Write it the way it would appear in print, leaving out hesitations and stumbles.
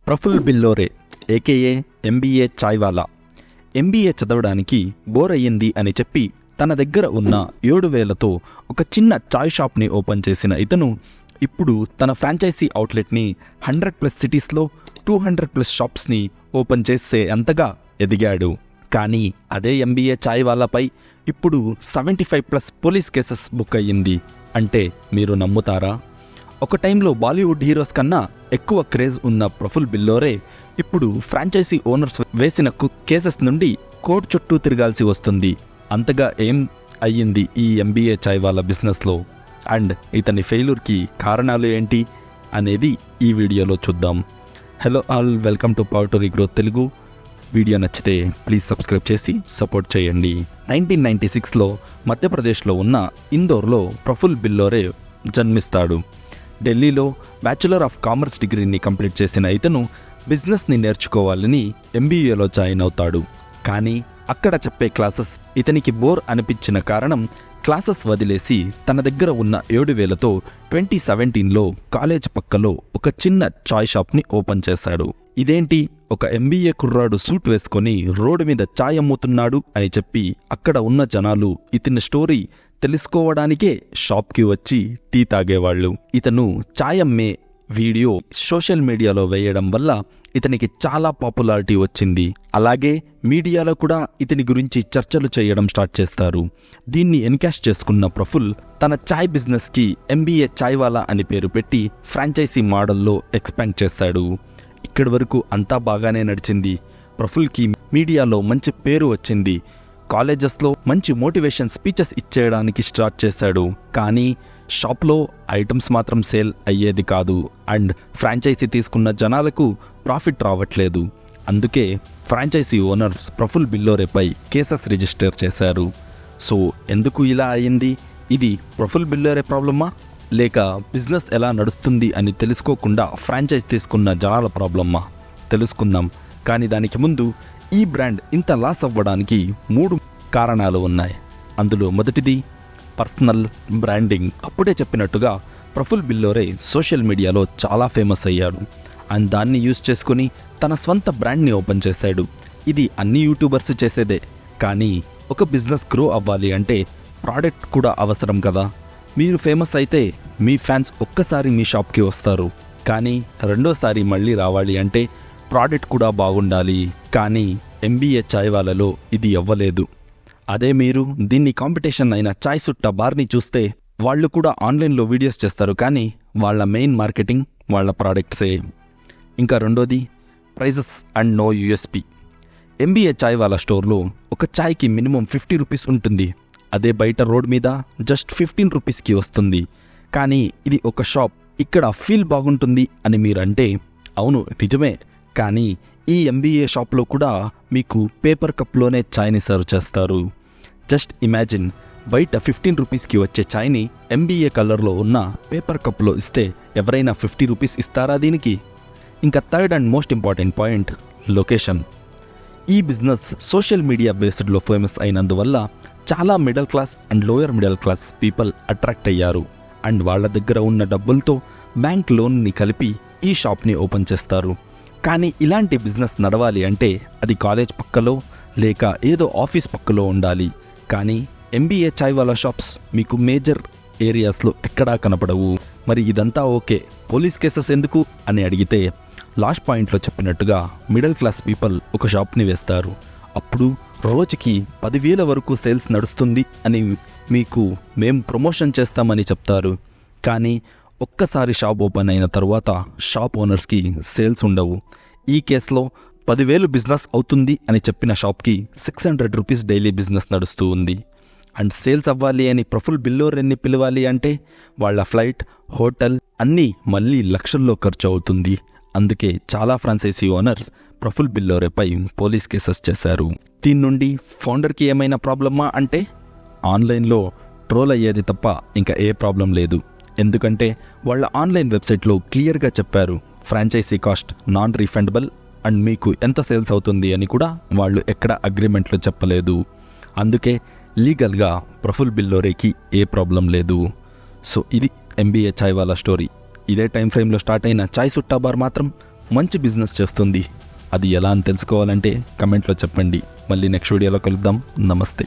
Praful బిల్లోరే AKA MBA chaiwala MBA చదవడానికి bore అయ్యింది అని చెప్పి తన దగ్గర ఉన్న 7,000తో ఒక చిన్న చాయ్ షాప్ని ఓపెన్ చేసిన ఇతను ఇప్పుడు తన ఫ్రాంచైజీ అవుట్లెట్ని 100+ సిటీస్లో 200+ షాప్స్ని ఓపెన్ చేసే అంతగా ఎదిగాడు. కానీ అదే ఎంబీఏ చాయ్వాలాపై ఇప్పుడు 75+ పోలీస్ కేసెస్ బుక్ అయ్యింది. అంటే మీరు నమ్ముతారా? ఒక టైంలో బాలీవుడ్ హీరోస్ కన్నా ఎక్కువ క్రేజ్ ఉన్న ప్రఫుల్ బిల్లోరే ఇప్పుడు ఫ్రాంచైజీ ఓనర్స్ వేసిన కేసెస్ నుండి కోర్టు చుట్టూ తిరగాల్సి వస్తుంది. అంతగా ఏం అయ్యింది ఈ ఎంబీఏ చాయ్వాలా బిజినెస్లో, అండ్ ఇతని ఫెయిల్యూర్కి కారణాలు ఏంటి అనేది ఈ వీడియోలో చూద్దాం. Hello all, welcome to power to regrowth Telugu. Video నచ్చితే ప్లీజ్ సబ్స్క్రైబ్ చేసి సపోర్ట్ చేయండి. 1996లో మధ్యప్రదేశ్లో ఉన్న ఇందోర్లో ప్రఫుల్ బిల్లోరే జన్మిస్తాడు. ఢిల్లీలో బ్యాచులర్ ఆఫ్ కామర్స్ డిగ్రీని కంప్లీట్ చేసిన ఇతను బిజినెస్ని నేర్చుకోవాలని ఎంబీఏలో జాయిన్ అవుతాడు. కానీ అక్కడ చెప్పే క్లాసెస్ ఇతనికి బోర్ అనిపించిన కారణం క్లాసెస్ వదిలేసి తన దగ్గర ఉన్న 7,000తో 2017లో కాలేజ్ పక్కలో ఒక చిన్న చాయ్ షాప్ని ఓపెన్ చేశాడు. ఇదేంటి, ఒక ఎంబీఏ కుర్రాడు సూట్ వేసుకొని రోడ్డు మీద చాయ్ అమ్ముతున్నాడు అని చెప్పి అక్కడ ఉన్న జనాలు ఇతని స్టోరీ తెలుసుకోవడానికే షాప్కి వచ్చి టీ తాగేవాళ్ళు. ఇతను చాయ్ అమ్మే వీడియో సోషల్ మీడియాలో వేయడం వల్ల ఇతనికి చాలా పాపులారిటీ వచ్చింది. అలాగే మీడియాలో కూడా ఇతని గురించి చర్చలు చేయడం స్టార్ట్ చేస్తారు. దీన్ని ఎన్కాష్ చేసుకున్న ప్రఫుల్ తన చాయ్ బిజినెస్కి ఎంబీఏ చాయ్వాలా అని పేరు పెట్టి ఫ్రాంచైజీ మోడల్లో ఎక్స్పాండ్ చేశాడు. ఇక్కడి వరకు అంతా బాగానే నడిచింది. ప్రఫుల్కి మీడియాలో మంచి పేరు వచ్చింది. కాలేజెస్లో మంచి మోటివేషన్ స్పీచెస్ ఇచ్చేయడానికి స్టార్ట్ చేశాడు. కానీ షాప్లో ఐటమ్స్ మాత్రం సేల్ అయ్యేది కాదు, అండ్ ఫ్రాంచైజీ తీసుకున్న జనాలకు ప్రాఫిట్ రావట్లేదు. అందుకే ఫ్రాంచైజీ ఓనర్స్ ప్రఫుల్ బిల్లోరేపై కేసెస్ రిజిస్టర్ చేశారు. సో ఎందుకు ఇలా అయ్యింది? ఇది ప్రఫుల్ బిల్లోరే ప్రాబ్లమా, లేక బిజినెస్ ఎలా నడుస్తుంది అని తెలుసుకోకుండా ఫ్రాంచైజ్ తీసుకున్న జనాల ప్రాబ్లమా? తెలుసుకుందాం. కానీ దానికి ముందు ఈ బ్రాండ్ ఇంత లాస్ అవ్వడానికి 3 కారణాలు ఉన్నాయి. అందులో మొదటిది పర్సనల్ బ్రాండింగ్. అప్పుడే చెప్పినట్టుగా ప్రఫుల్ బిల్లోరే సోషల్ మీడియాలో చాలా ఫేమస్ అయ్యాడు, అండ్ దాన్ని యూజ్ చేసుకుని తన స్వంత బ్రాండ్ని ఓపెన్ చేశాడు. ఇది అన్ని యూట్యూబర్స్ చేసేదే. కానీ ఒక బిజినెస్ గ్రో అవ్వాలి అంటే ప్రోడక్ట్ కూడా అవసరం కదా. మీరు ఫేమస్ అయితే మీ ఫ్యాన్స్ ఒక్కసారి మీ షాప్కి వస్తారు, కానీ రెండోసారి మళ్ళీ రావాలి అంటే ప్రోడక్ట్ కూడా బాగుండాలి. కానీ ఎంబీఏ చాయ్వాలాలో ఇది అవ్వలేదు. అదే మీరు దీన్ని కాంపిటీషన్ అయిన చాయ్ సుట్టా బార్ని చూస్తే వాళ్ళు కూడా ఆన్లైన్లో వీడియోస్ చేస్తారు, కానీ వాళ్ళ మెయిన్ మార్కెటింగ్ వాళ్ళ ప్రోడక్ట్సే. ఇంకా రెండోది prices and no USP. MBA Chaiwala స్టోర్లో ఒక చాయ్కి మినిమం 50 రూపీస్ ఉంటుంది. అదే బయట రోడ్ మీద జస్ట్ 15 రూపీస్కి వస్తుంది. కానీ ఇది ఒక షాప్, ఇక్కడ ఫీల్ బాగుంటుంది అని మీరంటే అవును నిజమే. కానీ ఈ ఎంబీఏ షాప్లో కూడా మీకు పేపర్ కప్లోనే చాయ్ని సర్వ్ చేస్తారు. జస్ట్ ఇమాజిన్, బయట 15 రూపీస్కి వచ్చే చాయ్ని ఎంబీఏ కలర్లో ఉన్న పేపర్ కప్లో ఇస్తే ఎవరైనా 50 రూపీస్ ఇస్తారా దీనికి? ఇంకా third and most important point, location. ఈ బిజినెస్ సోషల్ మీడియా బేస్డ్లో ఫేమస్ అయినందువల్ల చాలా middle class and lower middle class people attract అయ్యారు, అండ్ వాళ్ళ దగ్గర ఉన్న డబ్బులతో బ్యాంక్ లోన్ని కలిపి ఈ షాప్ని ఓపెన్ చేస్తారు. కానీ ఇలాంటి బిజినెస్ నడవాలి అంటే అది కాలేజ్ పక్కలో లేక ఏదో ఆఫీస్ పక్కలో ఉండాలి. కానీ ఎంబీఏ చాయ్వాలా షాప్స్ మీకు మేజర్ ఏరియాస్లో ఎక్కడా కనపడవు. మరి ఇదంతా ఓకే, పోలీస్ కేసెస్ ఎందుకు అని అడిగితే లాస్ట్ పాయింట్లో చెప్పినట్టుగా మిడిల్ క్లాస్ పీపుల్ ఒక షాప్ని వేస్తారు. అప్పుడు రోజుకి 10,000 వరకు సేల్స్ నడుస్తుంది అని మీకు మేము ప్రమోషన్ చేస్తామని చెప్తారు. కానీ ఒక్కసారి షాప్ ఓపెన్ అయిన తర్వాత షాప్ ఓనర్స్కి సేల్స్ ఉండవు. ఈ కేసులో 10,000 బిజినెస్ అవుతుంది అని చెప్పిన షాప్కి 600 రూపీస్ డైలీ బిజినెస్ నడుస్తూ ఉంది. అండ్ సేల్స్ అవ్వాలి అని ప్రఫుల్ బిల్లోరేని పిలవాలి అంటే వాళ్ళ ఫ్లైట్, హోటల్ అన్నీ మళ్ళీ లక్షల్లో ఖర్చు అవుతుంది. అందుకే చాలా ఫ్రాంచైజీ ఓనర్స్ ప్రఫుల్ బిల్లోరేపై పోలీస్ కేసెస్ చేశారు. దీని నుండి ఫౌండర్కి ఏమైనా ప్రాబ్లమా అంటే ఆన్లైన్లో ట్రోల్ అయ్యేది తప్ప ఇంకా ఏ ప్రాబ్లం లేదు. ఎందుకంటే వాళ్ళ ఆన్లైన్ వెబ్సైట్లో క్లియర్గా చెప్పారు, franchise cost non refundable, and మీకు ఎంత సేల్స్ అవుతుంది అని కూడా వాళ్ళు ఎక్కడ అగ్రిమెంట్లో చెప్పలేదు. అందుకే లీగల్గా ప్రఫుల్ బిల్లోరేకి ఏ ప్రాబ్లం లేదు. సో ఇది ఎంబీఏ చాయ్వాలా స్టోరీ. ఇదే టైం ఫ్రేమ్లో స్టార్ట్ అయిన చాయ్ సుట్టా బార్ మాత్రం మంచి బిజినెస్ చేస్తుంది. అది ఎలా అని తెలుసుకోవాలంటే కమెంట్లో చెప్పండి. మళ్ళీ నెక్స్ట్ వీడియోలో కలుద్దాం. నమస్తే.